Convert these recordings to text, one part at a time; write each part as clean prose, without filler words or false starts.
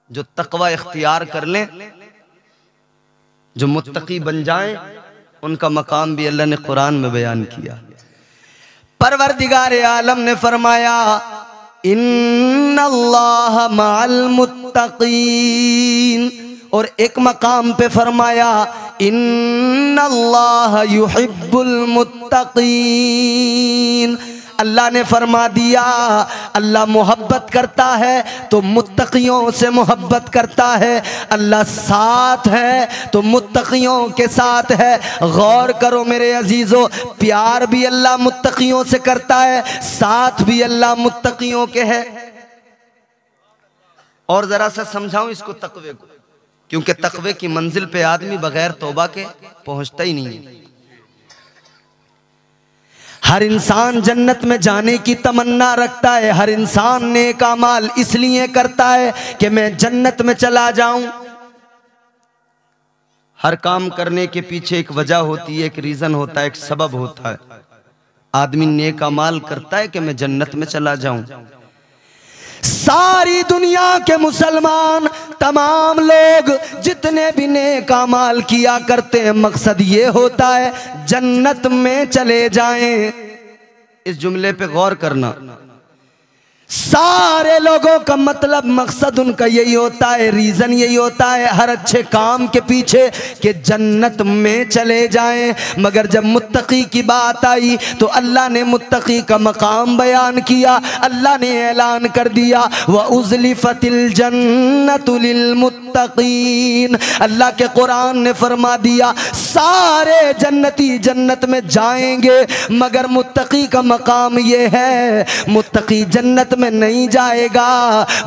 जो तकवा इख्तियार कर लें, जो मुत्तकी बन जाएं, उनका मकाम भी अल्लाह ने कुरान में बयान किया। परवरदिगार आलम ने फरमाया इन्नल्लाह मअल मुत्तकीन, और एक मकाम पे फरमाया इन्नल्लाह युहिब्बुल मुत्तकीन। अल्लाह ने फरमा दिया अल्लाह मोहब्बत करता है तो मुत्तकियों से मोहब्बत करता है, अल्लाह साथ है तो मुत्तकियों के साथ है। गौर करो मेरे अजीजों, प्यार भी अल्लाह मुत्तकियों से करता है, साथ भी अल्लाह मुत्तकियों के है। और जरा सा समझाऊं इसको तकवे को, क्योंकि तकवे की मंजिल पे आदमी बगैर तौबा के पहुंचता ही नहीं है। हर इंसान जन्नत में जाने की तमन्ना रखता है, हर इंसान नेक अमाल इसलिए करता है कि मैं जन्नत में चला जाऊं। हर काम करने के पीछे एक वजह होती है, एक रीजन होता है, एक सबब होता है। आदमी नेक अमाल करता है कि मैं जन्नत में चला जाऊं। सारी दुनिया के मुसलमान तमाम लोग जितने भी नेक अमाल किया करते हैं, मकसद ये होता है जन्नत में चले जाएं। इस जुमले पे गौर करना, सारे लोगों का मतलब मकसद उनका यही होता है, रीजन यही होता है हर अच्छे काम के पीछे कि जन्नत में चले जाएं। मगर जब मुत्तकी की बात आई तो अल्लाह ने मुत्तकी का मकाम बयान किया। अल्लाह ने ऐलान कर दिया व उज़लिफ़तिल जन्नतु लिल मुत्तकीन। अल्लाह के कुरान ने फरमा दिया सारे जन्नती जन्नत में जाएंगे, मगर मुत्तकी का मकाम ये है मुत्तकी जन्नत में नहीं जाएगा,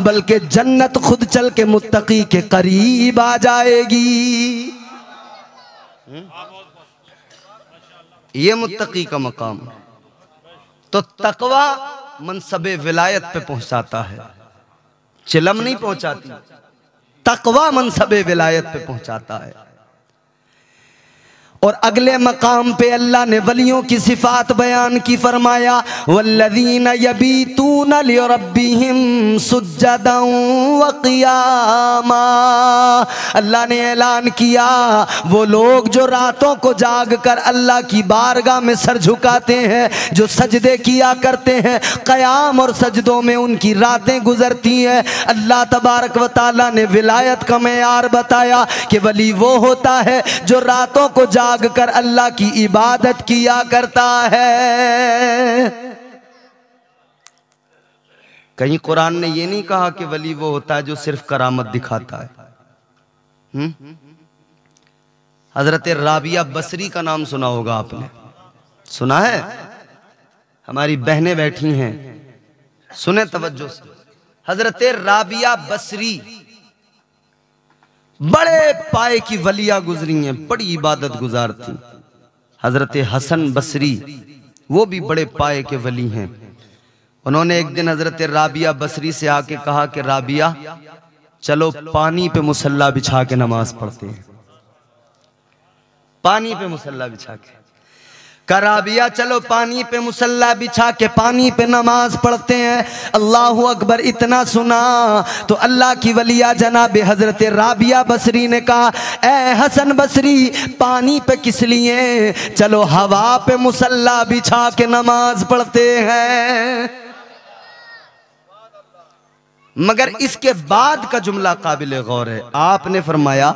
बल्कि जन्नत खुद चल के मुत्तकी के करीब आ जाएगी। ये मुत्तकी का मकाम। तो तकवा मनसबे विलायत पे पहुंचाता है, चिलम नहीं पहुंचाती। तकवा मनसबे विलायत पे पहुंचाता है। और अगले मकाम पे अल्लाह ने वलियों की सिफात बयान की, फरमाया वल्लज़ीना यबीतूना लिरब्बिहिम सुज्जदन व क़ियामा। अल्लाह ने ऐलान किया वो लोग जो रातों को जाग कर अल्लाह की बारगाह में सर झुकाते हैं, जो सजदे किया करते हैं, क़याम और सजदों में उनकी रातें गुजरती हैं। अल्लाह तबारक व तआला ने विलायत का मेयार बताया कि वली वो होता है जो रातों को जाग कर अल्लाह की इबादत किया करता है। कहीं कुरान ने यह नहीं कहा कि वली वो होता है जो सिर्फ करामत दिखाता है। हजरत राबिया बसरी का नाम सुना होगा आपने, सुना है? हमारी बहनें बैठी हैं, सुने तवज्जो से। हजरत राबिया बसरी बड़े पाए की वलिया गुजरी हैं, बड़ी इबादत गुजार थी। हजरत हसन बसरी वो भी बड़े पाए के वली हैं। उन्होंने एक दिन हजरत राबिया बसरी से आके कहा कि राबिया चलो पानी पे मुसल्ला बिछा के नमाज पढ़ते हैं। पानी पे मुसल्ला बिछा के कराबिया चलो पानी पे मुसल्ला बिछा के पानी पे नमाज पढ़ते हैं। अल्लाहु अकबर इतना सुना तो अल्लाह की वलिया जनाब हजरत राबिया बसरी ने कहा ए हसन बसरी पानी पे किस लिए, चलो हवा पे मुसल्ला बिछा के नमाज पढ़ते हैं। मगर इसके बाद का जुमला काबिल गौर है। आपने फरमाया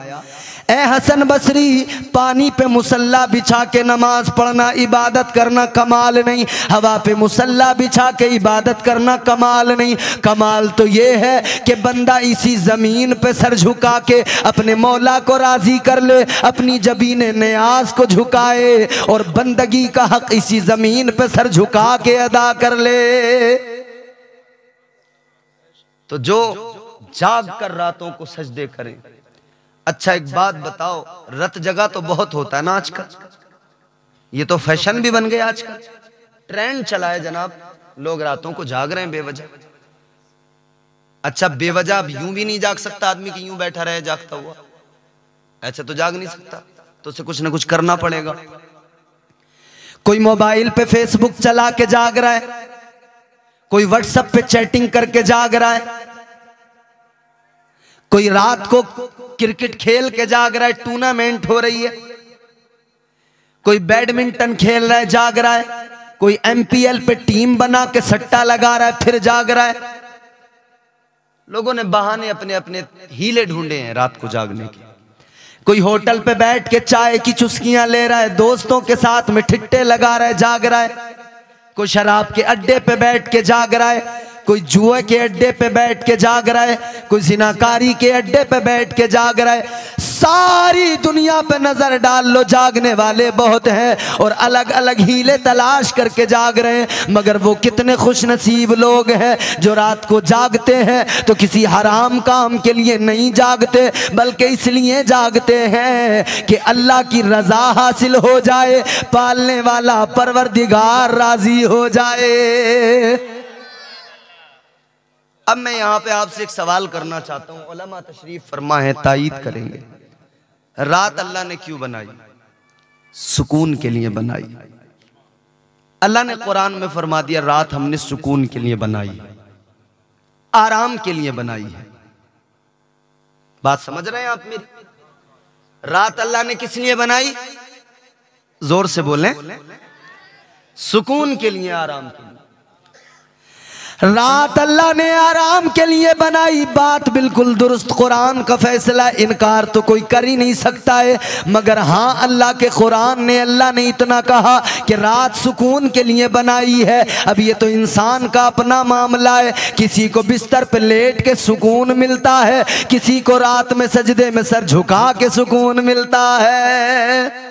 ए हसन बसरी पानी पे मुसल्ला बिछा के नमाज पढ़ना इबादत करना कमाल नहीं, हवा पे मुसल्ला बिछा के इबादत करना कमाल नहीं। कमाल तो ये है कि बंदा इसी ज़मीन पे सर झुका के अपने मौला को राज़ी कर ले, अपनी जबीन नियाज को झुकाए और बंदगी का हक इसी ज़मीन पे सर झुका के अदा कर ले। तो जो जाग कर रातों को सजदे करें। अच्छा एक बात बताओ, रत जगह तो बहुत होता है ना आजकल, ये तो फैशन भी बन गया आजकल, ट्रेंड चला है जनाब, लोग रातों को जाग रहे हैं बेवजह। अच्छा बेवजह अब यूं भी नहीं जाग सकता आदमी कि यूं बैठा रहे जागता हुआ, ऐसे तो जाग नहीं सकता, तो उसे कुछ ना कुछ करना पड़ेगा। कोई मोबाइल पे फेसबुक चला के जाग रहा है, कोई व्हाट्सएप पे चैटिंग करके जाग रहा है, कोई रात को क्रिकेट खेल के जाग रहा है, टूर्नामेंट हो रही है, कोई बैडमिंटन खेल रहा है जाग रहा है, कोई एमपीएल पे टीम बना के सट्टा लगा रहा है फिर जाग रहा है। लोगों ने बहाने अपने अपने हीले ढूंढे हैं रात को जागने के। कोई होटल पे बैठ के चाय की चुस्कियां ले रहा है, दोस्तों के साथ में ठिट्टे लगा रहा है जाग रहा है। कोई शराब के अड्डे पे बैठ के जाग रहा है, कोई जुए के अड्डे पे बैठ के जाग रहा है, कोई जिनाकारी के अड्डे पे बैठ के जाग रहा है। सारी दुनिया पे नजर डाल लो, जागने वाले बहुत हैं और अलग अलग हीले तलाश करके जाग रहे हैं। मगर वो कितने खुशनसीब लोग हैं जो रात को जागते हैं तो किसी हराम काम के लिए नहीं जागते, बल्कि इसलिए जागते हैं कि अल्लाह की रजा हासिल हो जाए, पालने वाला परवरदिगार राजी हो जाए। अब मैं यहाँ पे आपसे एक सवाल करना चाहता हूँ, उलमा तशरीफ फरमा है, तायीद करेंगे। रात अल्लाह ने क्यों बनाई? सुकून के लिए बनाई। अल्लाह ने कुरान में फरमा दिया रात हमने सुकून के लिए बनाई, आराम के लिए बनाई है। बात समझ रहे हैं आप मेरी? रात अल्लाह ने किस लिए बनाई? जोर से बोलें। सुकून के लिए, आराम के लिए। रात अल्लाह ने आराम के लिए बनाई, बात बिल्कुल दुरुस्त, कुरान का फैसला, इनकार तो कोई कर ही नहीं सकता है। मगर हाँ, अल्लाह के कुरान ने, अल्लाह ने इतना कहा कि रात सुकून के लिए बनाई है। अब ये तो इंसान का अपना मामला है, किसी को बिस्तर पे लेट के सुकून मिलता है, किसी को रात में सजदे में सर झुका के सुकून मिलता है।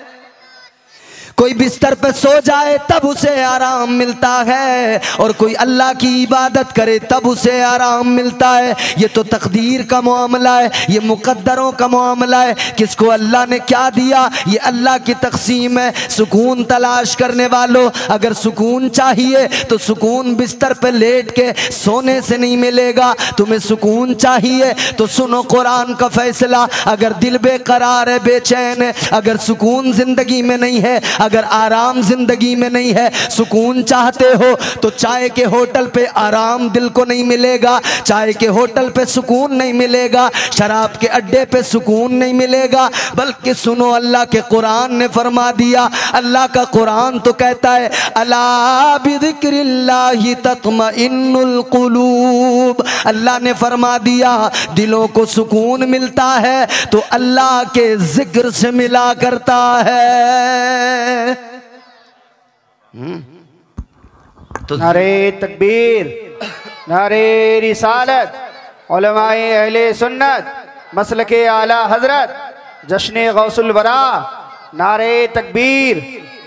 कोई बिस्तर पे सो जाए तब उसे आराम मिलता है और कोई अल्लाह की इबादत करे तब उसे आराम मिलता है। ये तो तकदीर का मामला है, ये मुकद्दरों का मामला है। किसको अल्लाह ने क्या दिया ये अल्लाह की तकसीम है। सुकून तलाश करने वालों, अगर सुकून चाहिए तो सुकून बिस्तर पे लेट के सोने से नहीं मिलेगा। तुम्हें सुकून चाहिए तो सुनो कुरान का फैसला। अगर दिल बेकरार है, बेचैन है, अगर सुकून जिंदगी में नहीं है, अगर आराम जिंदगी में नहीं है, सुकून चाहते हो तो चाय के होटल पे आराम दिल को नहीं मिलेगा, चाय के होटल पे सुकून नहीं मिलेगा, शराब के अड्डे पे सुकून नहीं मिलेगा। बल्कि सुनो, अल्लाह के कुरान ने फरमा दिया, अल्लाह का कुरान तो कहता है अला बिज़िक्रिल्लाहि तत्मइन्नुल कुलूब। अल्लाह ने फरमा दिया दिलों को सुकून मिलता है तो अल्लाह के जिक्र से मिला करता है। तो नारे तकबीर, नारे रिसालत, उलमाए अहले सुन्नत, मसलके आला हजरत, जश्न गौसुल वरा, नारे तकबीर,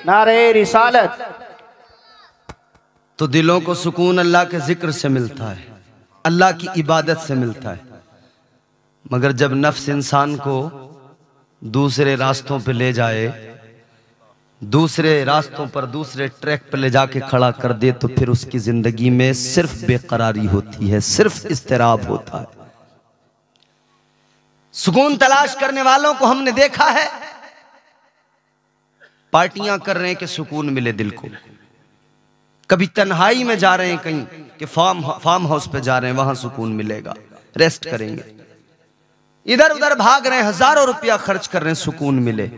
नारे रिसालत। तो दिलों को सुकून अल्लाह के जिक्र से मिलता है, अल्लाह की इबादत से मिलता है। मगर जब नफ्स इंसान को दूसरे रास्तों पे ले जाए, दूसरे रास्तों पर, दूसरे ट्रैक पर ले जाके खड़ा कर दे, तो फिर उसकी जिंदगी में सिर्फ बेकरारी होती है, सिर्फ इस्तिराब होता है। सुकून तलाश करने वालों को हमने देखा है पार्टियां कर रहे हैं कि सुकून मिले दिल को। कभी तन्हाई में जा रहे हैं कहीं कि फार्म हाउस पे जा रहे हैं, वहां सुकून मिलेगा, रेस्ट करेंगे। इधर उधर भाग रहे हैं, हजारों रुपया खर्च कर रहे हैं, सुकून मिले।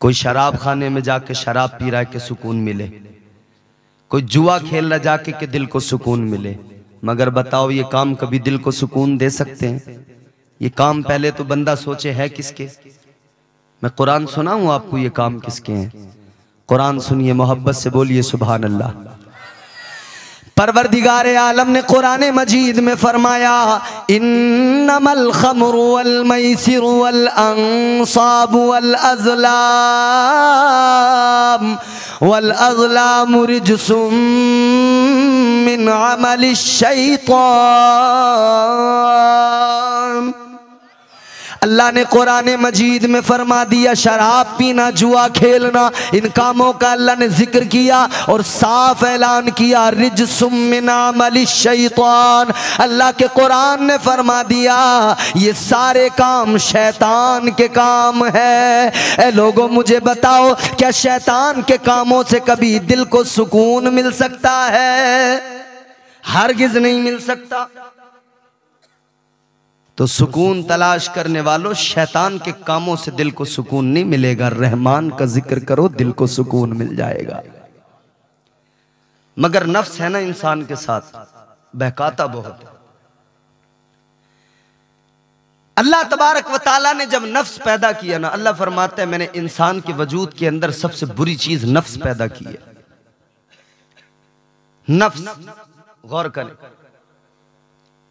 कोई शराब खाने में जाके शराब पी रहा है कि सुकून मिले, कोई जुआ खेल रहा जाके कि दिल को सुकून मिले। मगर बताओ, ये काम कभी दिल को सुकून दे सकते हैं? ये काम पहले तो बंदा सोचे है किसके। मैं कुरान सुनाऊं आपको, ये काम किसके हैं? कुरान सुनिए, मोहब्बत से बोलिए सुभान अल्लाह। परवरदिगार आलम ने कुरान मजीद में फरमाया, इन्नमल खम्रु वल मैसिरु वल अंसाबु वल अज़लाम रिजसुम मिन अमलिश शैतान। अल्लाह ने कुरान मजीद में फरमा दिया, शराब पीना, जुआ खेलना, इन कामों का अल्लाह ने जिक्र किया और साफ ऐलान किया, रिजसुम मिन अमलिश शैतान। अल्लाह के कुरान ने फरमा दिया ये सारे काम शैतान के काम है। ए लोगों, मुझे बताओ, क्या शैतान के कामों से कभी दिल को सुकून मिल सकता है? हरगिज नहीं मिल सकता। तो सुकून तलाश करने वालों, शैतान के कामों से दिल को सुकून नहीं मिलेगा, रहमान का जिक्र करो दिल को सुकून मिल जाएगा। मगर नफ्स है ना इंसान के साथ, बहकाता बहुत है। अल्लाह तबारक व ताला ने जब नफ्स पैदा किया ना, अल्लाह फरमाता है मैंने इंसान के वजूद के अंदर सबसे बुरी चीज नफ्स पैदा की है। नफ्स, गौर करें,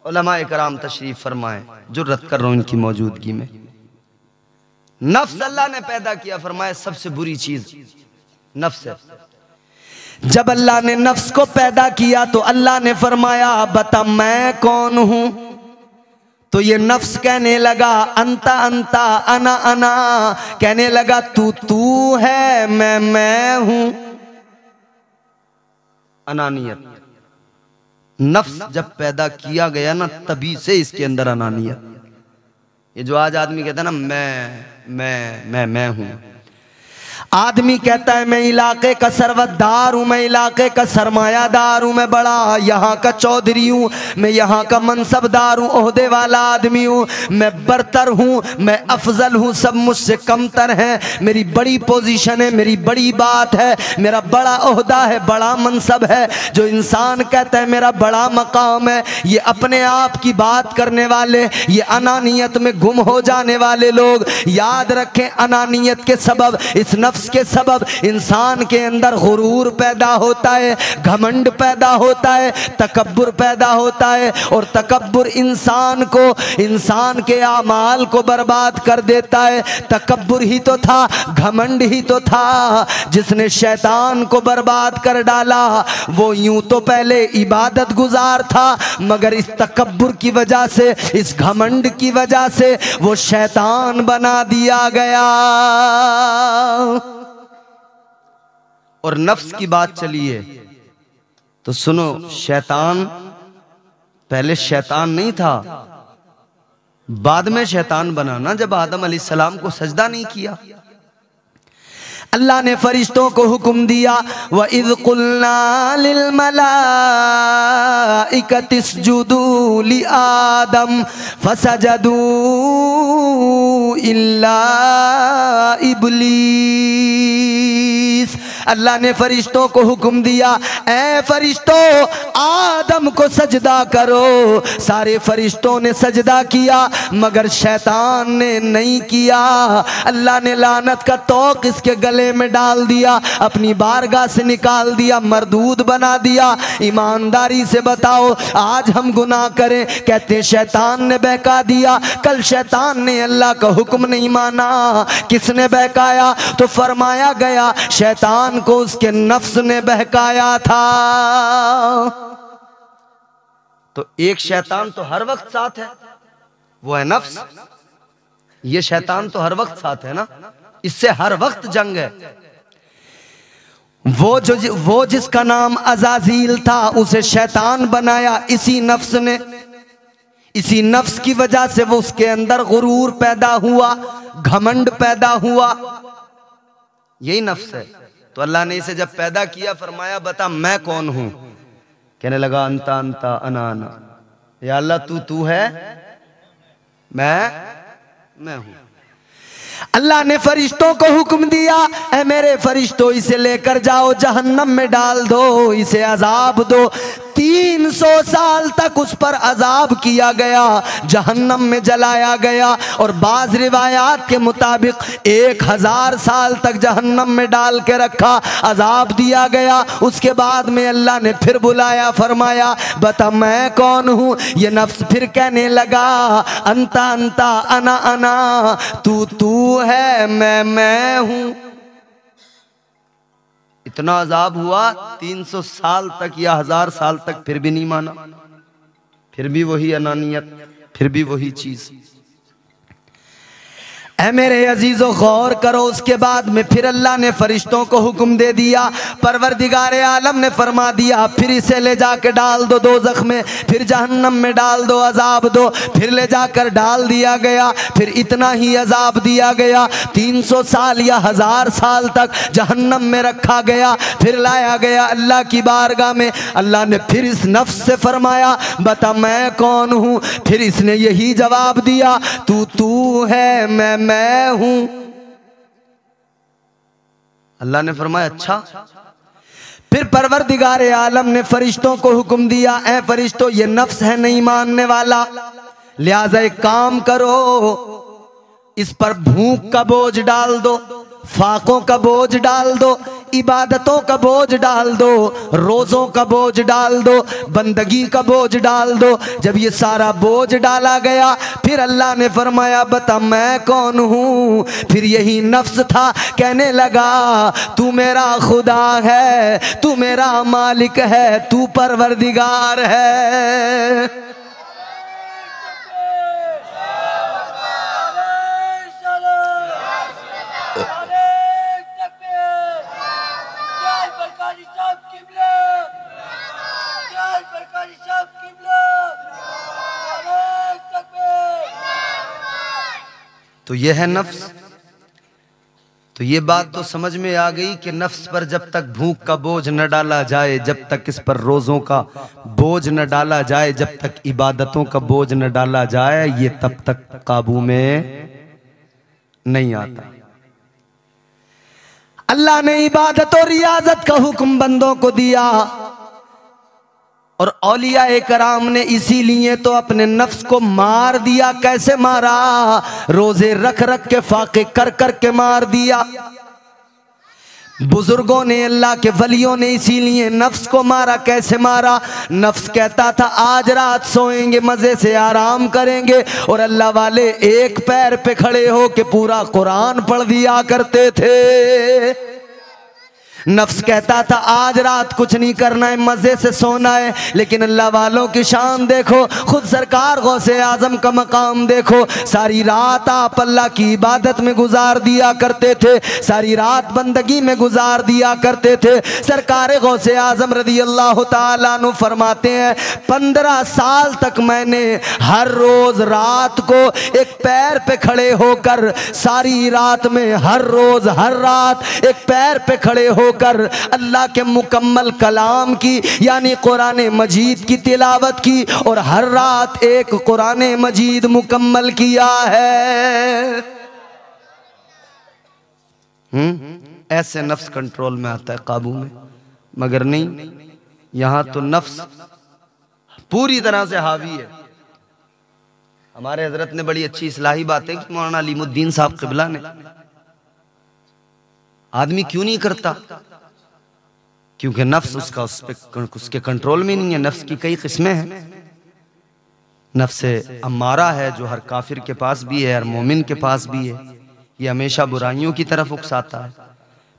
उलमाए कराम तशरीफ फरमाए, जुर्रत कर रहा हूं इनकी मौजूदगी में। नफ्स अल्लाह ने पैदा किया, फरमाया सबसे बुरी चीज नफ्स है। जब अल्लाह ने नफ्स को पैदा किया तो अल्लाह ने फरमाया बता मैं कौन हूं। तो ये नफ्स कहने लगा अंता अंता अना अना, कहने लगा तू तू है मैं हूं। अनानियत, नफ्स जब पैदा किया गया ना तभी से इसके अंदर अनानियत। ये जो आज आदमी कहता है ना मैं हूं, आदमी कहता है मैं इलाके का सरवतदार हूँ, मैं इलाके का सरमायादार हूँ, मैं बड़ा यहाँ का चौधरी हूँ, मैं यहाँ का मनसबदार हूँ, ओहदे वाला आदमी हूँ, मैं बरतर हूँ, मैं अफजल हूँ, सब मुझसे कमतर हैं, मेरी बड़ी पोजीशन है, मेरी बड़ी बात है, मेरा बड़ा ओहदा है, बड़ा मनसब है। जो इंसान कहता है मेरा बड़ा मकाम है, ये अपने आप की बात करने वाले, ये अनानियत में गुम हो जाने वाले लोग, याद रखें अनानियत के सबब, इस नफ्स के सबब इंसान के अंदर गुरूर पैदा होता है, घमंड पैदा होता है, तकब्बुर पैदा होता है। और तकब्बुर इंसान को, इंसान के आमाल को बर्बाद कर देता है। तकब्बुर ही तो था, घमंड ही तो था जिसने शैतान को बर्बाद कर डाला। वो यूं तो पहले इबादत गुजार था, मगर इस तकब्बुर की वजह से, इस घमंड की वजह से वो शैतान बना दिया गया। और नफ्स की बात चली है तो सुनो, शैतान पहले शैतान नहीं था, बाद में शैतान बना ना, जब आदम अलैहिस्सलाम को सजदा नहीं किया। अल्लाह ने फरिश्तों को हुक्म दिया व इज़ क़ुल्ना लिल मलाइकति इस्जुदू लि आदम फसजदू इल्ला इब्लीस। अल्लाह ने फरिश्तों को हुक्म दिया ऐ फरिश्तों आदम को सजदा करो। सारे फरिश्तों ने सजदा किया मगर शैतान ने नहीं किया। अल्लाह ने लानत का तोक इसके गले में डाल दिया, अपनी बारगाह से निकाल दिया, मरदूद बना दिया। ईमानदारी से बताओ आज हम गुनाह करें, कहते शैतान ने बहका दिया। कल शैतान ने अल्लाह का हुक्म नहीं माना, किसने बहकाया? तो फरमाया गया शैतान को उसके नफ्स ने बहकाया था। तो एक शैतान तो हर वक्त साथ है, वो है नफ्स। ये शैतान तो हर वक्त साथ है ना, इससे हर वक्त जंग है। वो जिसका नाम अज़ाज़ील था उसे शैतान बनाया इसी नफ्स ने। इसी नफ्स की वजह से वो उसके अंदर गुरूर पैदा हुआ, घमंड पैदा हुआ। यही नफ्स है। तो अल्लाह ने इसे जब पैदा किया फरमाया बता मैं कौन हूं? कहने लगा अंता अंता अना अना। या अल्लाह तू है, मैं हूं। अल्लाह ने फरिश्तों को हुक्म दिया ऐ मेरे फरिश्तों इसे लेकर जाओ जहन्नम में डाल दो, इसे अजाब दो। 300 साल तक उस पर अजाब किया गया, जहन्नम में जलाया गया। और बाज रिवायात के मुताबिक 1000 साल तक जहन्नम में डाल के रखा, अजाब दिया गया। उसके बाद में अल्लाह ने फिर बुलाया, फरमाया बता मैं कौन हूँ? ये नफ्स फिर कहने लगा अंता अंता अना अना, तू है मैं हूँ। इतना अजाब हुआ 300 साल तक या 1000 साल तक, फिर भी नहीं माना, फिर भी वही अनानियत, फिर भी वही चीज। ऐ मेरे अजीज़ो गौर करो। उसके बाद में फिर अल्लाह ने फरिश्तों को हुक्म दे दिया, परवरदिगार आलम ने फरमा दिया फिर इसे ले जाकर डाल दो दोज़ख में, फिर जहन्नम में डाल दो, अजाब दो। फिर ले जाकर डाल दिया गया, फिर इतना ही अजाब दिया गया, 300 साल या 1000 साल तक जहन्नम में रखा गया। फिर लाया गया अल्लाह की बारगाह में। अल्लाह ने फिर इस नफ्स से फरमाया बता मैं कौन हूँ। फिर इसने यही जवाब दिया तू है, मैं हूं। अल्लाह ने फरमाया अच्छा। फिर परवरदिगार आलम ने फरिश्तों को हुक्म दिया ऐ फरिश्तों ये नफ्स है नहीं मानने वाला, लिहाजा एक काम करो इस पर भूख का बोझ डाल दो, फाकों का बोझ डाल दो, इबादतों का बोझ डाल दो, रोज़ों का बोझ डाल दो, बंदगी का बोझ डाल दो। जब ये सारा बोझ डाला गया फिर अल्लाह ने फरमाया बता मैं कौन हूँ। फिर यही नफ्स था कहने लगा तू मेरा खुदा है, तू मेरा मालिक है, तू परवरदिगार है। तो यह है नफ्स। तो ये बात तो समझ में आ गई कि नफ्स पर जब तक भूख का बोझ न डाला जाए, जब तक इस पर रोज़ों का बोझ न डाला जाए, जब तक इबादतों का बोझ न डाला जाए, ये तब तक काबू में नहीं आता। अल्लाह ने इबादत और रियाजत का हुक्म बंदों को दिया और औलिया कराम ने इसीलिए तो अपने नफ्स को मार दिया। कैसे मारा? रोजे रख रख के, फाके कर कर के मार दिया। बुजुर्गों ने, अल्लाह के वलियों ने इसीलिए नफ्स को मारा। कैसे मारा? नफ्स कहता था आज रात सोएंगे, मजे से आराम करेंगे, और अल्लाह वाले एक पैर पे खड़े हो के पूरा कुरान पढ़ दिया करते थे। नफ्स कहता था आज रात कुछ नहीं करना है, मजे से सोना है। लेकिन अल्लाह वालों की शान देखो, खुद सरकार गौसे आजम का मकाम देखो। सारी रात आप अल्लाह की इबादत में गुजार दिया करते थे, सारी रात बंदगी में गुजार दिया करते थे। सरकार गौसे आजम रज़ी अल्लाह तआला अन्हु फरमाते हैं 15 साल तक मैंने हर रोज रात को एक पैर पे खड़े होकर, सारी रात में हर रोज हर रात एक पैर पे खड़े हो कर अल्लाह के मुकम्मल कलाम की यानी कुरान मजीद की तिलावत की, और हर रात एक कुरान मजीद मुकम्मल किया है। ऐसे नफ्स कंट्रोल में आता है, काबू में। मगर नहीं, यहां तो नफ्स पूरी तरह से हावी है। हमारे हजरत ने बड़ी अच्छी इस्लाही बातें की, मौलाना अलीमुद्दीन साहब क़िबला ने। आदमी क्यों नहीं करता? क्योंकि नफ्स उसके कंट्रोल में नहीं है। नफ्स की कई किस्में हैं। नफ्स अम्मारा है जो हर काफिर के पास भी है, हर मोमिन के पास भी है। ये हमेशा बुराइयों की तरफ उकसाता है।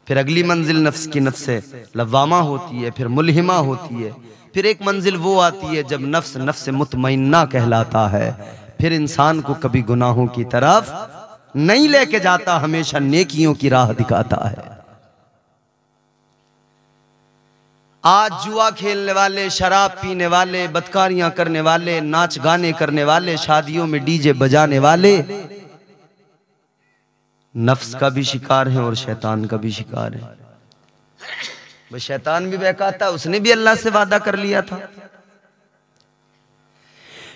फिर अगली मंजिल नफ्स की नफ्स लव्वामा होती है, फिर मुल्हिमा होती है। फिर एक मंजिल वो आती है जब नफ्स मुतमइन्ना कहलाता है। फिर इंसान को कभी गुनाहों की तरफ नहीं लेके जाता, हमेशा नेकियों की राह दिखाता है। आज जुआ खेलने वाले, शराब पीने वाले, बदकारियां करने वाले, नाच गाने करने वाले, शादियों में डीजे बजाने वाले नफ्स का भी शिकार हैं और शैतान का भी शिकार है। वह शैतान भी बहकाता, उसने भी अल्लाह से वादा कर लिया था।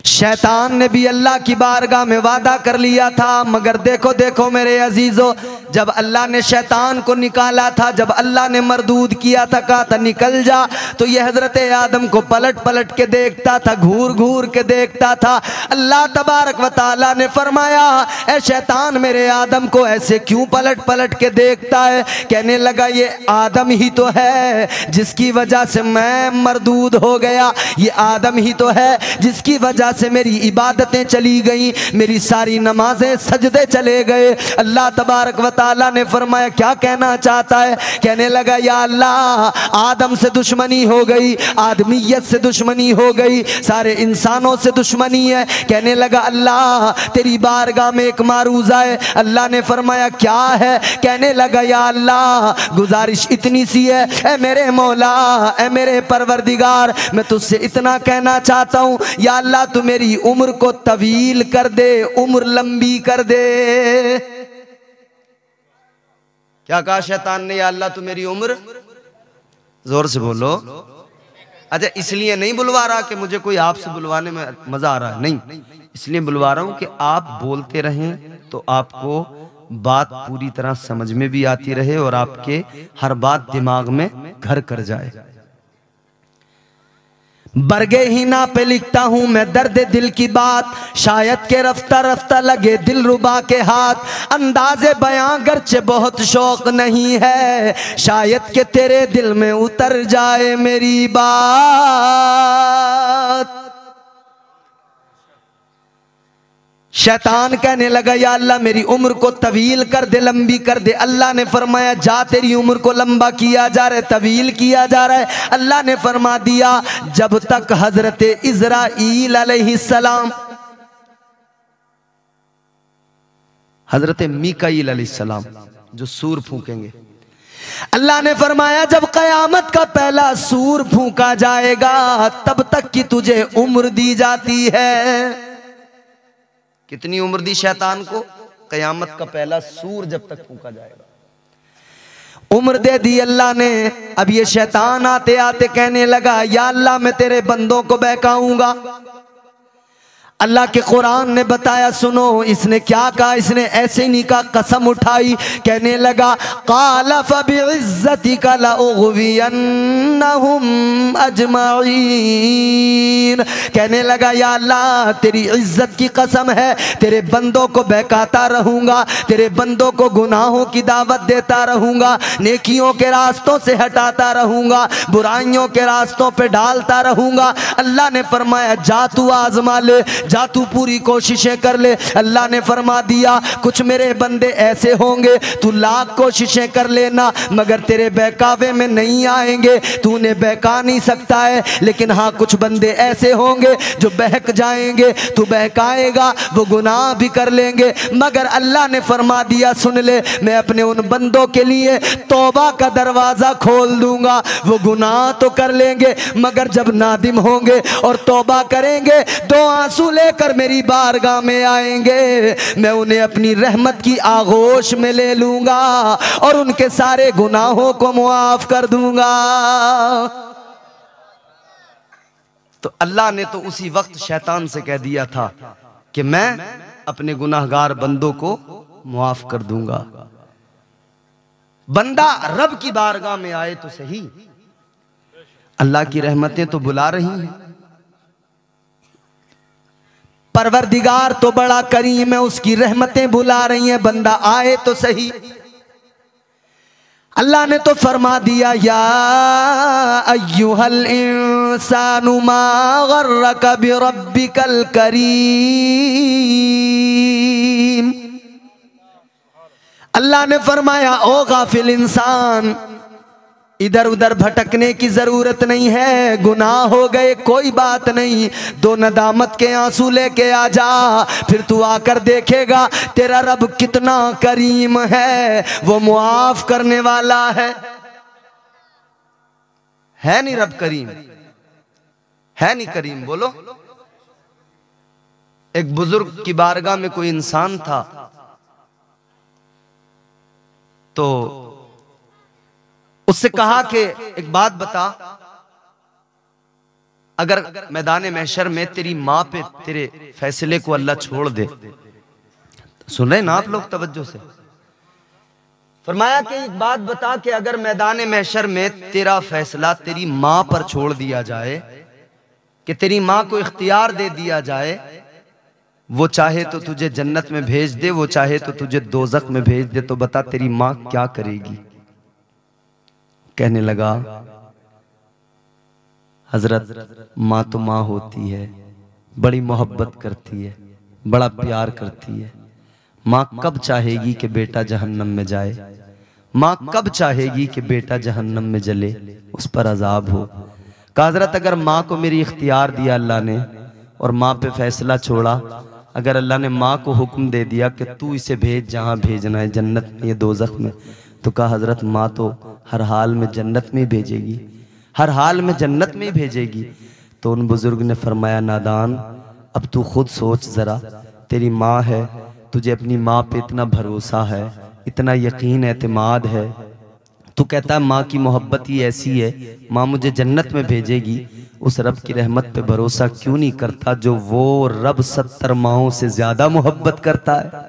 शैतान ने भी अल्लाह की बारगाह में वादा कर लिया था। मगर देखो देखो मेरे अजीजों, जब अल्लाह ने शैतान को निकाला था, जब अल्लाह ने मरदूद किया था, कहा था निकल जा, तो यह हजरत आदम को पलट पलट के देखता था, घूर घूर के देखता था। अल्लाह तबारक व तआला ने फरमाया ऐ शैतान मेरे आदम को ऐसे क्यों पलट पलट के देखता है? कहने लगा ये आदम ही तो है जिसकी वजह से मैं मरदूद हो गया, ये आदम ही तो है जिसकी वजह से मेरी इबादतें चली गई, मेरी सारी नमाजें सजदे चले गए। अल्लाह तबारक व ताला ने फरमाया क्या कहना चाहता है? कहने लगा या अल्लाह आदम से दुश्मनी हो गई, आदमियत से दुश्मनी हो गई, सारे इंसानों से दुश्मनी है। कहने लगा अल्लाह तेरी बारगाह में एक मारूजा है। अल्लाह ने फरमाया क्या है? कहने लगा या अल्लाह गुजारिश इतनी सी है, ए मेरे मौला, ए मेरे परवरदिगार, मैं तुझसे इतना कहना चाहता हूँ या अल्लाह तू मेरी उम्र को तवील कर दे, उम्र लंबी कर दे। क्या कहा शैतान ने? या अल्लाह तू मेरी उम्र, जोर से बोलो। अच्छा इसलिए नहीं बुलवा रहा कि मुझे कोई आपसे बुलवाने में मजा आ रहा है, नहीं, इसलिए बुलवा रहा हूं कि आप बोलते रहें तो आपको बात पूरी तरह समझ में भी आती रहे और आपके हर बात दिमाग में घर कर जाए। बरगे हिना पे लिखता हूँ मैं दर्द दिल की बात, शायद के रफ्ता रफ्ता लगे दिल रुबा के हाथ। अंदाज़े बयां गर्चे बहुत शौक नहीं है, शायद के तेरे दिल में उतर जाए मेरी बात। शैतान कहने लगा या अल्लाह मेरी उम्र को तवील कर दे, लंबी कर दे। अल्लाह ने फरमाया जा तेरी उम्र को लंबा किया जा रहा है, तवील किया जा रहा है। अल्लाह ने फरमा दिया जब तक हजरत इज़राइल अलैहिस्सलाम, हजरत मीकाईल अलैहिस्सलाम जो सूर फूकेंगे, अल्लाह ने फरमाया जब कयामत का पहला सूर फूका जाएगा तब तक की तुझे उम्र दी जाती है। कितनी उम्र दी शैतान को? कयामत का पहला सूर जब तक फूका जाएगा उम्र दे दी अल्लाह ने। अब ये शैतान आते आते कहने लगा या अल्लाह मैं तेरे बंदों को बहकाऊंगा। अल्लाह के कुरान ने बताया सुनो इसने क्या कहा, इसने ऐसे नहीं कहा, कसम उठाई। कहने लगा क़ाल फ़बिइज़्ज़तिका लअग़वियन्नहुम अजमईन। कहने लगा या अल्लाह तेरी इज्जत की कसम है, तेरे बंदों को बहकाता रहूँगा, तेरे बंदों को गुनाहों की दावत देता रहूँगा, नेकियों के रास्तों से हटाता रहूँगा, बुराइयों के रास्तों पे डालता रहूँगा। अल्लाह ने फरमाया जा तू आजमा ले, जा तू पूरी कोशिशें कर ले। अल्लाह ने फरमा दिया कुछ मेरे बंदे ऐसे होंगे तू लाख कोशिशें कर लेना मगर तेरे बहकावे में नहीं आएंगे, तू उन्हें बहका नहीं सकता है। लेकिन हाँ कुछ बंदे ऐसे होंगे जो बहक जाएंगे, तू बहकाएगा वो गुनाह भी कर लेंगे। मगर अल्लाह ने फरमा दिया सुन ले मैं अपने उन बंदों के लिए तौबा का दरवाज़ा खोल दूंगा। वो गुनाह तो कर लेंगे मगर जब नादिम होंगे और तौबा करेंगे, दो आंसू लेकर मेरी बारगाह में आएंगे, मैं उन्हें अपनी रहमत की आगोश में ले लूंगा और उनके सारे गुनाहों को मुआफ कर दूंगा। तो अल्लाह ने तो उसी वक्त शैतान से कह दिया था कि मैं अपने गुनाहगार बंदों को मुआफ कर दूंगा। बंदा रब की बारगाह में आए तो सही, अल्लाह की रहमतें तो बुला रही हैं। परवरदिगार तो बड़ा करीम है, उसकी रहमतें बुला रही हैं, बंदा आए तो सही। अल्लाह ने तो फरमा दिया या अय्युहल इंसानु मा गर्रका बिरब्बिकल करीम। अल्लाह ने फरमाया ओ गाफिल इंसान, इधर उधर भटकने की जरूरत नहीं है, गुनाह हो गए कोई बात नहीं, दो नदामत के आंसू लेके आ जा, फिर तू आकर देखेगा तेरा रब कितना करीम है, वो मुआफ करने वाला है नहीं रब करीम? है नहीं करीम? बोलो। एक बुजुर्ग की बारगाह में कोई इंसान था तो उससे कहा कि एक बात बता, अगर मैदान महशर में तेरी मां पे तेरे फैसले को अल्लाह छोड़ दे, सुन रहे ना आप लोग तवज्जो से? फरमाया कि एक बात बता कि अगर मैदान महशर में तेरा फैसला तेरी मां पर छोड़ दिया जाए, कि तेरी मां को इख्तियार दे दिया जाए, वो चाहे तो तुझे जन्नत में भेज दे, वो चाहे तो तुझे दोज़ख में भेज दे, तो बता तेरी मां क्या करेगी? कहने लगा हजरत माँ तो माँ होती है, बड़ी मोहब्बत करती है, बड़ा प्यार करती है, माँ कब चाहेगी कि बेटा जहन्नम में जाए, माँ कब चाहेगी कि बेटा जहन्नम में जले, उस पर अजाब हो। कहा हज़रत अगर माँ को मेरी इख्तियार दिया अल्लाह ने और माँ पे फैसला छोड़ा, अगर अल्लाह ने माँ को हुक्म दे दिया कि तू इसे भेज जहाँ भेजना है, जन्नत में या दोज़ख में, तो कहा हज़रत माँ तो हर हाल में जन्नत में ही भेजेगी, हर हाल में जन्नत में ही भेजेगी। तो उन बुजुर्ग ने फरमाया नादान, अब तू खुद सोच ज़रा, तेरी माँ है, तुझे अपनी माँ पे इतना भरोसा है, इतना यकीन एतमाद है, तू कहता है माँ की मोहब्बत ही ऐसी है, माँ मुझे जन्नत में भेजेगी। उस रब की रहमत पे भरोसा क्यों नहीं करता जो वो रब 70 माओं से ज्यादा मोहब्बत करता है।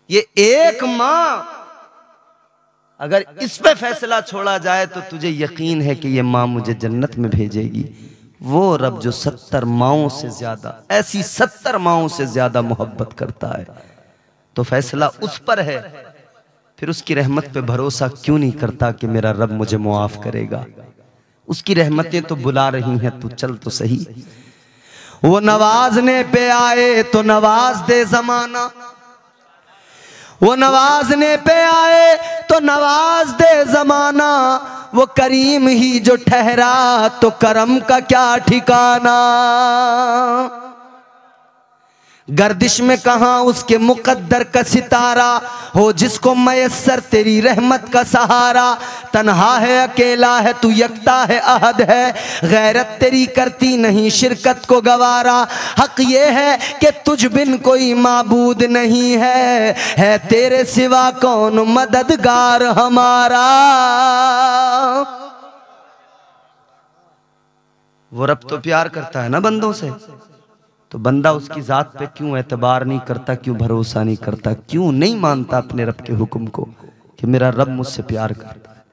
ये एक माँ अगर इस पे फैसला छोड़ा जाए तो तुझे यकीन है कि ये माँ मुझे जन्नत में भेजेगी। वो रब जो 70 माओं से ज्यादा, ऐसी 70 माओं से ज्यादा मोहब्बत करता है, तो फैसला उस पर है, फिर उसकी रहमत पे भरोसा क्यों नहीं करता कि मेरा रब मुझे मुआफ करेगा। उसकी रहमतें तो बुला रही हैं, तू चल तो सही। वो नवाजने पे आए तो नवाज दे जमाना, वो नवाजने पे आए तो नवाज दे जमाना, वो करीम ही जो ठहरा तो करम का क्या ठिकाना। गर्दिश में कहाँ उसके मुकद्दर का सितारा, हो जिसको मयस्सर तेरी रहमत का सहारा। तन्हा है अकेला है तू, यकता है अहद है, गैरत तेरी करती नहीं शिरकत को गवारा। हक ये है कि तुझ बिन कोई माबूद नहीं है तेरे सिवा कौन मददगार हमारा। वो रब तो प्यार करता है ना बंदों से, तो बंदा उसकी जात पे क्यों एतबार नहीं करता, क्यों भरोसा नहीं करता, क्यों नहीं मानता अपने रब के हुक्म को कि मेरा रब मुझसे प्यार करता है।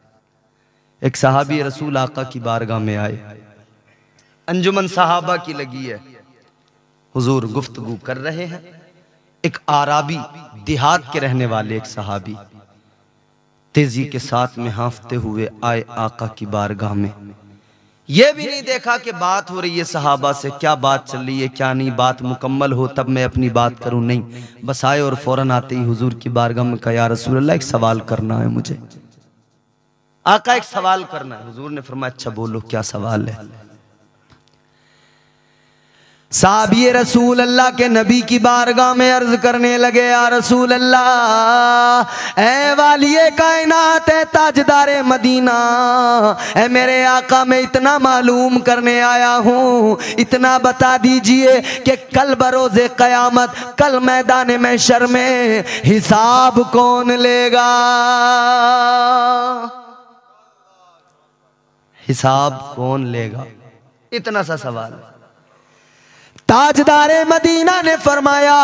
एक सहाबी रसूल आका की बारगाह में आए, अंजुमन सहाबा की लगी है, हुजूर गुफ्तगू कर रहे हैं। एक आराबी, देहात के रहने वाले एक सहाबी तेजी के साथ में हांफते हुए आए आका की बारगाह में। ये भी नहीं देखा कि बात हो रही है सहाबा से, क्या बात चल रही है क्या नहीं, बात मुकम्मल हो तब मैं अपनी बात करूं, नहीं, बस आए और फौरन आते ही हुजूर की बारगाह में कहा या रसूल अल्लाह एक सवाल करना है मुझे। आका एक सवाल करना है। हुजूर ने फरमाया अच्छा बोलो क्या सवाल है। साहबी रसूल अल्लाह के नबी की बारगाह में अर्ज करने लगे या रसूल अल्लाह, ऐ वालिए कायनात है ताजदारे मदीना, ऐ मेरे आका मैं इतना मालूम करने आया हूँ, इतना बता दीजिए कि कल बरोज़े क़यामत, कल मैदान महशर में हिसाब कौन लेगा, हिसाब कौन लेगा। इतना सा सवाल है। ताजदारे मदीना ने फरमाया,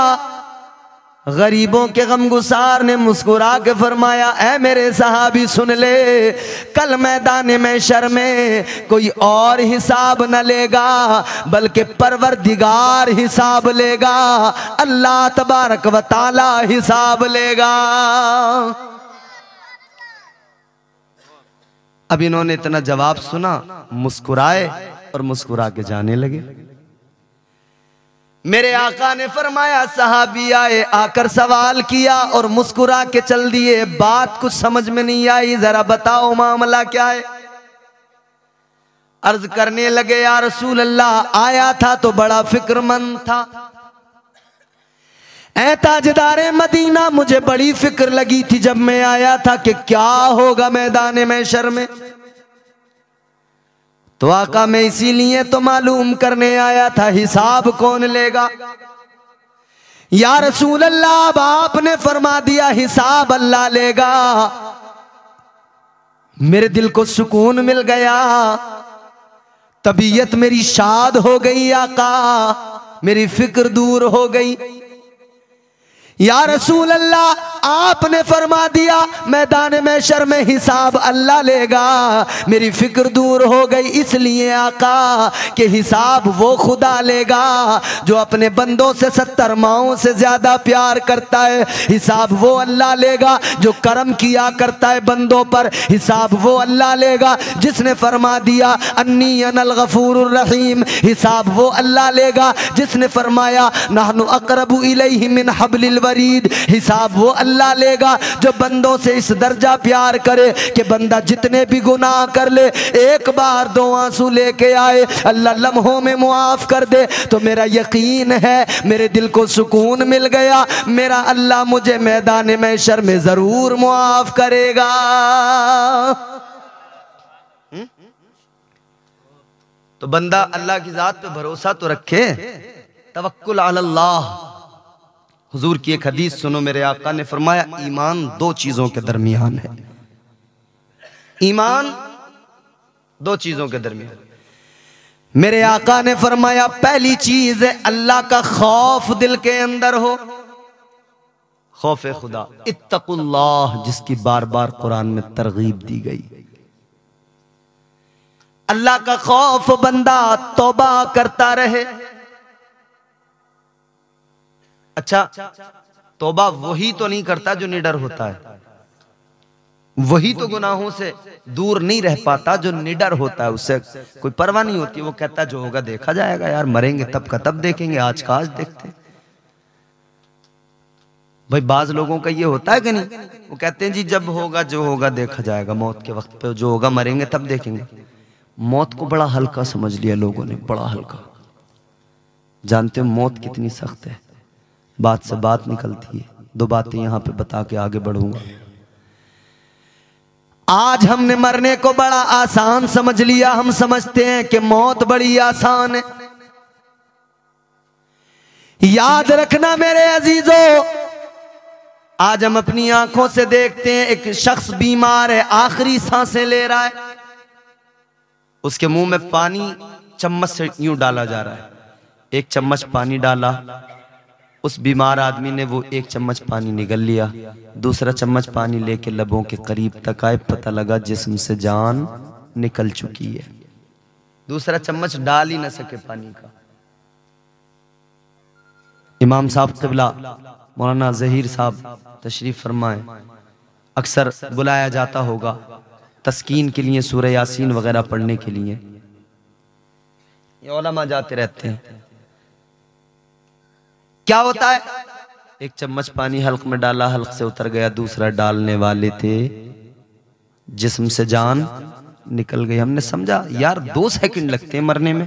गरीबों के गमगुसार ने मुस्कुरा के फरमाया ऐ मेरे सहाबी सुन ले, कल मैदान महशर में कोई और हिसाब न लेगा बल्कि परवरदिगार हिसाब लेगा, अल्लाह तबारक व तआला हिसाब लेगा। अब इन्होंने इतना जवाब सुना, मुस्कुराए और मुस्कुरा के जाने लगे। मेरे आका ने फरमाया सहाबी आए, आकर सवाल किया और मुस्कुरा के चल दिए। बात कुछ समझ में नहीं आई, जरा बताओ मामला क्या है। अर्ज करने लगे या रसूल अल्लाह, आया था तो बड़ा फिक्रमंद था, ऐ ताजदारे मदीना मुझे बड़ी फिक्र लगी थी जब मैं आया था कि क्या होगा मैदान महशर में। तो आका मैं इसीलिए तो मालूम करने आया था हिसाब कौन लेगा। या रसूल अल्लाह अब आपने फरमा दिया हिसाब अल्लाह लेगा, मेरे दिल को सुकून मिल गया, तबीयत मेरी शाद हो गई आका, मेरी फिक्र दूर हो गई। या रसूल अल्लाह आपने फरमा दिया मैदान महशर में हिसाब अल्लाह लेगा, मेरी फिक्र दूर हो गई। इसलिए आका कि हिसाब वो खुदा लेगा जो अपने बंदों से 70 माओं से ज्यादा प्यार करता है। हिसाब वो अल्लाह लेगा जो करम किया करता है बंदों पर। हिसाब वो अल्लाह लेगा जिसने फरमा दिया अन्नी अनल गफूरुर रहीम। हिसाब वो अल्लाह लेगा जिसने फरमाया नहनु अक़रबु इलैहि मिन हब्लिल वरीद। हिसाब वो अल्लाह लेगा जो बंदों से इस दर्जा प्यार करे कि बंदा जितने भी गुनाह कर ले एक बार 2 आंसू लेके आए अल्लाह लम्हों में मुआफ कर दे। तो मेरा यकीन है मेरे दिल को सुकून मिल गया, मेरा अल्लाह मुझे मैदान महशर में जरूर मुआफ करेगा। तो बंदा अल्लाह की जात पे भरोसा तो रखे, तवक्कुल अलल्लाह। हुजूर की एक हदीस सुनो, मेरे आका ने फरमाया ईमान 2 चीजों के दरमियान है। ईमान 2 चीजों के दरमियान। मेरे आका ने फरमाया पहली चीज है अल्लाह का खौफ दिल के अंदर हो, खौफ खुदा, इत्तकुल्लाह, जिसकी बार बार कुरान में तरगीब दी गई। अल्लाह का खौफ बंदा तौबा करता रहे। अच्छा, तौबा वही तो नहीं करता जो निडर होता है, वही तो गुनाहों से दूर नहीं रह पाता जो निडर होता है। उससे कोई परवाह नहीं होती, वो कहता जो होगा देखा जाएगा, यार मरेंगे तब का तब देखेंगे, आज का आज देखते हैं। भाई बाज लोगों का ये होता है कि नहीं, वो कहते हैं जी जब होगा जो होगा देखा जाएगा, मौत के वक्त पे जो होगा मरेंगे तब देखेंगे। मौत को बड़ा हल्का समझ लिया लोगों ने, बड़ा हल्का। जानते हो मौत कितनी सख्त है, बात से बात निकलती है। 2 बातें यहां पे बता के आगे बढ़ूंगा। आज हमने मरने को बड़ा आसान समझ लिया, हम समझते हैं कि मौत बड़ी आसान है। याद रखना मेरे अजीजों, आज हम अपनी आंखों से देखते हैं एक शख्स बीमार है, आखिरी सांसें ले रहा है, उसके मुंह में पानी चम्मच से यूं डाला जा रहा है। 1 चम्मच पानी डाला, उस बीमार आदमी ने वो 1 चम्मच पानी निगल लिया, दूसरा चम्मच पानी लेके लबों के करीब तक आए, पता लगा जिस्म से जान निकल चुकी है। दूसरा चम्मच डाल ही न सके पानी का। इमाम साहब क़िबला मौलाना ज़हीर साहब तशरीफ फरमाए, अक्सर बुलाया जाता होगा तस्कीन के लिए, सूरह यासीन वगैरह पढ़ने के लिए, ये उलमा जाते रहते हैं। क्या होता है, 1 चम्मच पानी हल्क में डाला, हल्क से उतर गया, दूसरा डालने वाले थे जिस्म से जान निकल गई। हमने समझा यार 2 सेकंड लगते हैं मरने में,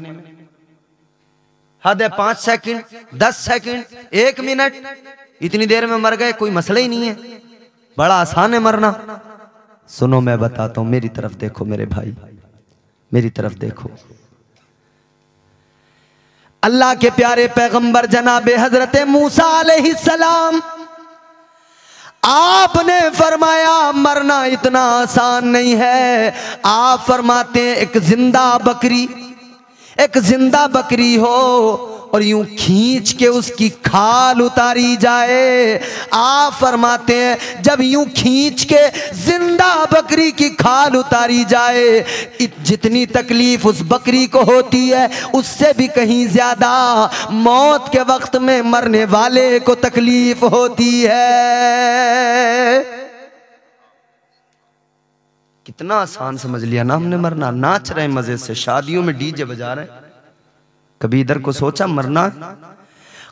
हद है 5 सेकंड, 10 सेकंड, 1 मिनट, इतनी देर में मर गए, कोई मसला ही नहीं है, बड़ा आसान है मरना। सुनो मैं बताता हूं, मेरी तरफ देखो मेरे भाई, मेरी तरफ देखो। अल्लाह के प्यारे पैगंबर जनाबे हजरत मूसा अलैहिस्सलाम, आपने फरमाया मरना इतना आसान नहीं है। आप फरमाते हैं एक जिंदा बकरी हो और यूं खींच के उसकी खाल उतारी जाए। आप फरमाते हैं जब यूं खींच के जिंदा बकरी की खाल उतारी जाए, जितनी तकलीफ उस बकरी को होती है उससे भी कहीं ज्यादा मौत के वक्त में मरने वाले को तकलीफ होती है। कितना आसान समझ लिया ना हमने मरना। नाच रहे मजे से, शादियों में डीजे बजा रहे, कभी इधर को सोचा मरना।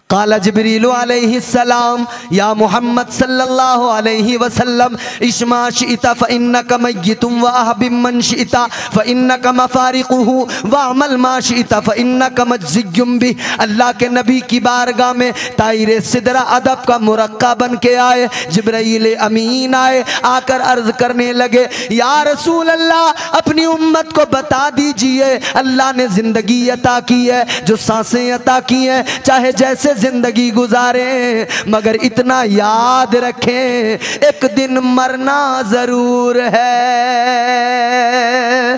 काला जिब्रील अलैहिस्सलाम या मोहम्मद सल्लल्लाहु अलैहि वसल्लम इश्मा शिता फ़इन्नका मय्यितुम व अहबिम मन शिता फ़इन्नका मफ़ारिक़ुहु व अमल मा शिता फ़इन्नका मज्ज़ियुम बि। अल्लाह के नबी की बारगाह में ताइरे सिदरा अदब का मुरक्का बन के आए, जिब्राइल अमीन आए, आकर अर्ज करने लगे या रसूल अल्लाह, अपनी उम्मत को बता दीजिए अल्लाह ने जिंदगी अता की है, जो सांसें अता की हैं, चाहे जैसे जिंदगी गुजारे, मगर इतना याद रखें एक दिन मरना जरूर है।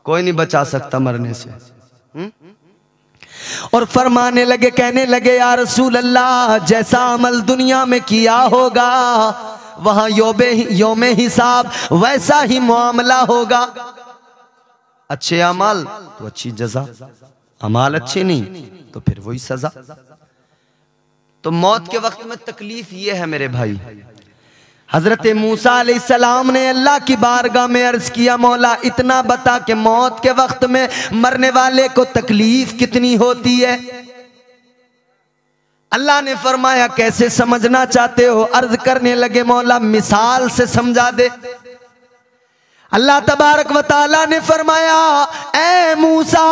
कोई नहीं बचा सकता मरने से। और फरमाने लगे, कहने लगे या रसूल अल्लाह, जैसा अमल दुनिया में किया होगा वहां योमे हिसाब वैसा ही मामला होगा। अच्छे अमाल तो अच्छी जजा, अमाल अच्छे नहीं तो फिर वही सजा। तो मौत के वक्त में तकलीफ ये है मेरे भाई, हजरत मूसा अलैहिस्सलाम ने अल्लाह की बारगाह में अर्ज किया, मौला इतना बता कि मौत के वक्त में मरने वाले को तकलीफ कितनी होती है। अल्लाह ने फरमाया कैसे समझना चाहते हो? अर्ज करने लगे मौला मिसाल से समझा दे। अल्लाह तबारक व तआला ने फरमाया, ए मूसा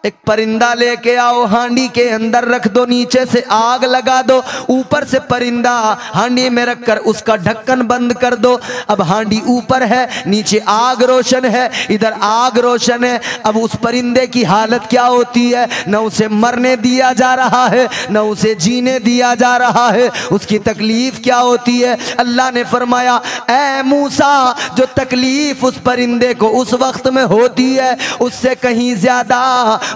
एक परिंदा लेके आओ, हांडी के अंदर रख दो, नीचे से आग लगा दो, ऊपर से परिंदा हांडी में रखकर उसका ढक्कन बंद कर दो। अब हांडी ऊपर है, नीचे आग रोशन है, इधर आग रोशन है। अब उस परिंदे की हालत क्या होती है? न उसे मरने दिया जा रहा है, न उसे जीने दिया जा रहा है। उसकी तकलीफ क्या होती है? अल्लाह ने फरमाया, ए मूसा, जो तकलीफ उस परिंदे को उस वक्त में होती है उससे कहीं ज्यादा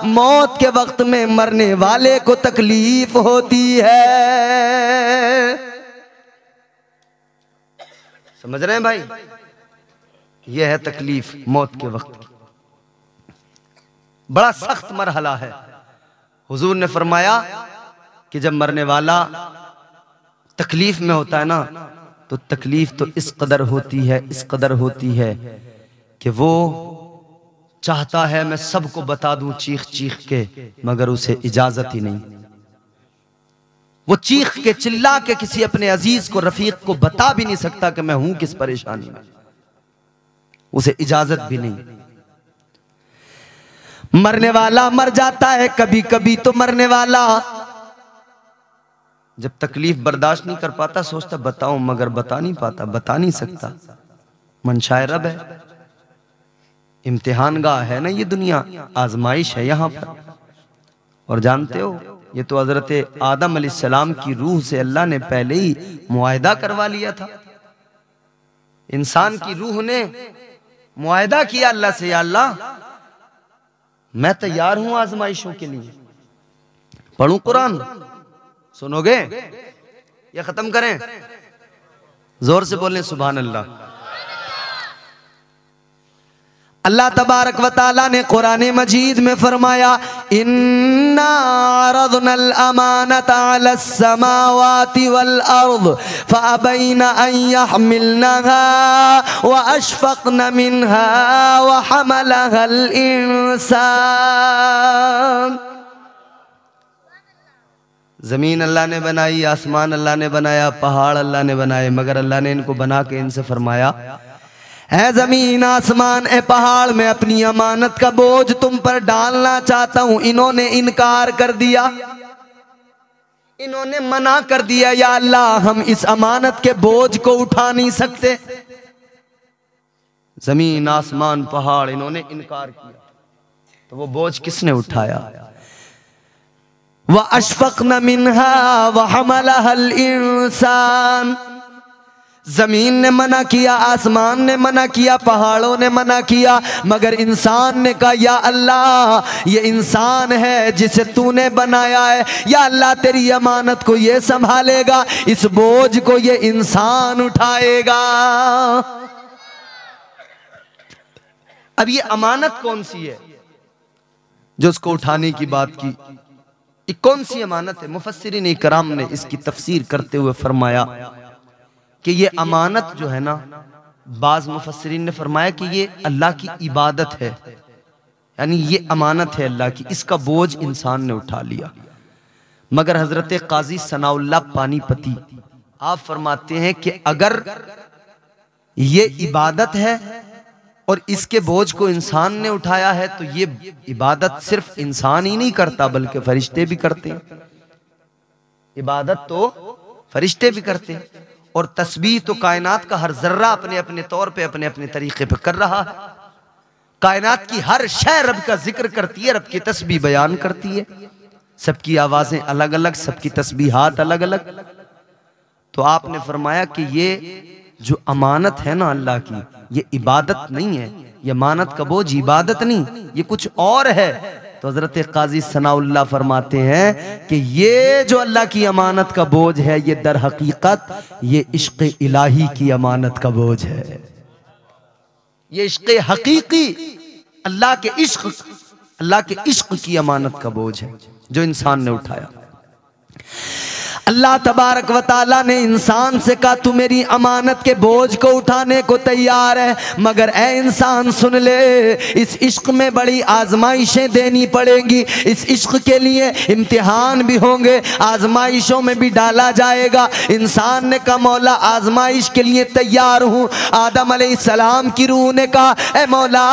मौत के वक्त में मरने वाले को तकलीफ होती है। समझ रहे हैं भाई? यह है तकलीफ मौत के वक्त की, बड़ा सख्त मरहला है। हुजूर ने फरमाया कि जब मरने वाला तकलीफ में होता है ना, तो तकलीफ तो इस कदर होती है, इस कदर होती है कि वो चाहता है मैं सबको बता दूं चीख चीख के, मगर उसे इजाजत ही नहीं। वो चीख के चिल्ला के किसी अपने अजीज को, रफीक को बता भी नहीं सकता कि मैं हूं किस परेशानी में, उसे इजाजत भी नहीं। मरने वाला मर जाता है कभी कभी, तो मरने वाला जब तकलीफ बर्दाश्त नहीं कर पाता सोचता बताऊं, मगर बता नहीं पाता, बता नहीं सकता। मनशाए रब है, इम्तिहान गाह है ना ये दुनिया, आजमाइश है यहाँ पर। और जानते हो ये तो हजरत आदम अलैहिस्सलाम की रूह से अल्लाह ने पहले ही मुआहदा करवा लिया था। इंसान की रूह ने मुआहदा किया अल्लाह से, या अल्लाह मैं तैयार हूं आजमाइशों के लिए। पढ़ूं कुरान, सुनोगे या खत्म करें? जोर से बोलें सुभान अल्लाह। अल्लाह तबारक व तआला ने कुरान मजीद में फरमाया, इन्ना अरदनल अमानता अलस समावाति वल अर्द फअबैना अन यहमिलनहा व अशफक़न मिनहा व हमलहल इंसान। जमीन अल्लाह ने बनाई, आसमान अल्लाह ने बनाया, पहाड़ अल्लाह ने बनाए, मगर अल्लाह ने इनको बना के इनसे फरमाया, ऐ जमीन आसमान ए पहाड़, मैं अपनी अमानत का बोझ तुम पर डालना चाहता हूं। इन्होंने इनकार कर दिया, इन्होंने मना कर दिया, या अल्लाह हम इस अमानत के बोझ को उठा नहीं सकते। जमीन आसमान पहाड़ इन्होंने इनकार किया, तो वो बोझ किसने उठाया? व अशफक़न मिनहा व हमलहल इंसान। जमीन ने मना किया, आसमान ने मना किया, पहाड़ों ने मना किया, मगर इंसान ने कहा, या अल्लाह ये इंसान है जिसे तूने बनाया है, या अल्लाह तेरी अमानत को ये संभालेगा, इस बोझ को ये इंसान उठाएगा। अब ये अमानत कौन सी है जो उसको उठाने की बात की? ये कौन सी अमानत है? मुफस्सिरीन इकराम ने इसकी तफसीर करते हुए फरमाया कि ये अमानत जो है ना, बाज मुफस्सिरीन ने फरमाया कि ये अल्लाह की इबादत है, यानी ये अमानत है अल्लाह की, इसका बोझ इंसान ने उठा लिया। मगर हजरत काजी सनाउल्लाह पानीपती आप फरमाते हैं कि अगर ये इबादत है और इसके बोझ को इंसान ने उठाया है, तो ये इबादत सिर्फ इंसान ही नहीं करता बल्कि फरिश्ते भी करते हैं। इबादत तो फरिश्ते भी करते हैं, और तस्बीह तो कायनात का हर जर्रा अपने अपने तौर पे अपने अपने तरीके पे कर रहा है। कायनात की हर शय रब का जिक्र करती है, रब की तस्बीह बयान करती है। सबकी आवाजें अलग अलग, सबकी तस्बीहात अलग अलग। तो आपने फरमाया कि ये जो अमानत है ना अल्लाह की, ये इबादत नहीं है, ये अमानत का बोझ इबादत नहीं, ये कुछ और है। तो हज़रत काजी सनाउल्लाह फरमाते हैं कि ये जो अल्लाह की अमानत का बोझ है, ये दर हकीकत ये इश्क़ इलाही की अमानत का बोझ है। ये इश्क़ हकीकी अल्लाह के इश्क़ की अमानत का बोझ है जो इंसान ने उठाया। अल्लाह तबारक व ताला ने इंसान से कहा तू मेरी अमानत के बोझ को उठाने को तैयार है, मगर ए इंसान सुन ले, इस इश्क में बड़ी आजमाइशें देनी पड़ेंगी। इस इश्क के लिए इम्तिहान भी होंगे, आजमाइशों में भी डाला जाएगा। इंसान ने कहा मौला आजमाइश के लिए तैयार हूँ। आदम अलैहिस्सलाम की रूह ने कहा ए मौला,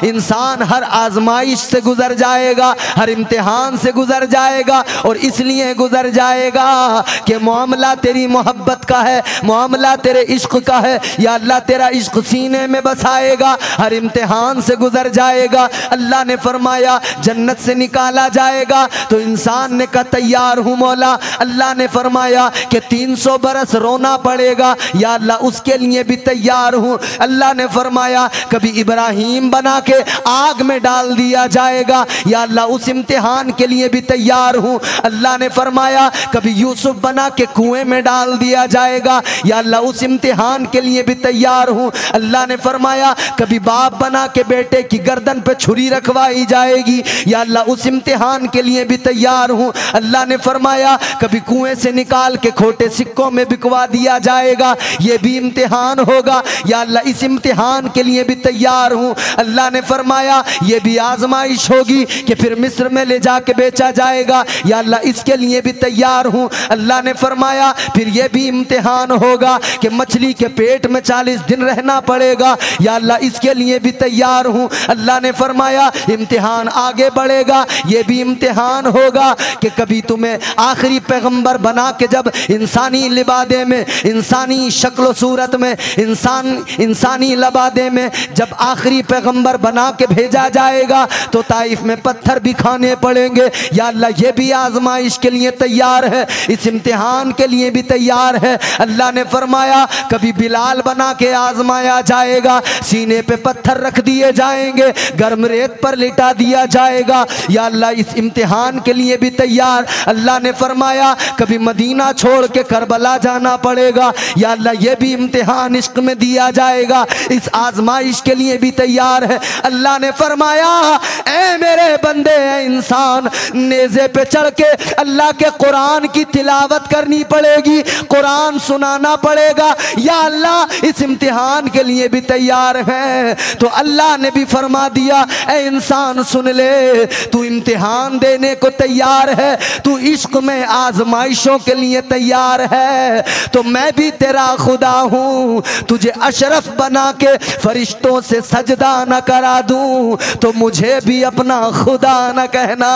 इंसान हर आजमाइश से गुजर जाएगा, हर इम्तिहान से गुजर जाएगा, और इसलिए गुजर जाएगा कि मामला तेरी मोहब्बत का है, मामला तेरे इश्क का है। या अल्लाह तेरा इश्क सीने में बसाएगा, हर इम्तिहान से गुजर जाएगा। अल्लाह ने फरमाया जन्नत से निकाला जाएगा, तो इंसान ने कहा तैयार हूँ मौला। अल्लाह ने फरमाया कि 300 बरस रोना पड़ेगा, या अल्लाह उसके लिए भी तैयार हूँ। अल्लाह ने फरमाया कभी इब्राहीम बना के आग में डाल दिया जाएगा, या अल्लाह उस इम्तिहान के लिए भी तैयार हूँ। अल्लाह ने फरमाया कभी यूसुफ बना के कुएं में डाल दिया जाएगा, या अल्लाह उस इम्तिहान के लिए भी तैयार हूँ। अल्लाह ने फरमाया कभी बाप बना के बेटे की गर्दन पे छुरी रखवाई जाएगी, या अल्लाह उस इम्तिहान के लिए भी तैयार हूँ। अल्लाह ने फरमाया कभी कुएं से निकाल के खोटे सिक्कों में बिकवा दिया जाएगा, ये भी इम्तिहान होगा, या अल्लाह इस इम्तिहान के लिए भी तैयार हूँ। अल्लाह ने फरमाया ये भी आजमाइश होगी कि फिर मिस्र में ले जाके बेचा जाएगा, या अल्लाह इसके लिए भी तैयार हूँ। अल्लाह ने फरमाया फिर ये भी इम्तिहान होगा कि मछली के पेट में 40 दिन रहना पड़ेगा, या अल्लाह इसके लिए भी तैयार हूँ। अल्लाह ने फरमाया इम्तिहान आगे बढ़ेगा, ये भी इम्तिहान होगा कि कभी तुम्हें आखिरी पैगंबर बना के जब इंसानी लिबादे में, इंसानी शक्ल सूरत में, इंसानी लबादे में जब आखिरी पैगंबर बना के भेजा जाएगा, तो ताइफ में पत्थर भी खाने पड़ेंगे। या अल्लाह ये भी आजमाइश के लिए तैयार है, इस इम्तिहान के लिए भी तैयार है। अल्लाह ने फरमाया कभी बिलाल बना के आजमाया जाएगा, सीने पे पत्थर रख दिए जाएंगे, गर्म रेत पर लिटा दिया जाएगा, या अल्लाह इस इम्तिहान के लिए भी तैयार। अल्लाह ने फरमाया कभी मदीना छोड़ के करबला जाना पड़ेगा, या अल्लाह ये भी इम्तिहान इश्क में दिया जाएगा, इस आजमाइश के लिए भी तैयार है। अल्लाह ने फरमाया ऐ मेरे बंदे, ऐ इंसान, नेज़े पे चढ़ के अल्लाह के कुरान की तिलावत करनी पड़ेगी, कुरान सुनाना पड़ेगा, या अल्लाह इस इम्तिहान के लिए भी तैयार है। तो अल्लाह ने भी फरमा दिया ऐ इंसान सुन ले, तू इम्तिहान देने को तैयार है, तू इश्क में आजमाइशों के लिए तैयार है, तो मैं भी तेरा खुदा हूँ। तुझे अशरफ बना के फरिश्तों से सजदा न करा दूँ, तो मुझे भी अपना खुदा न कहना।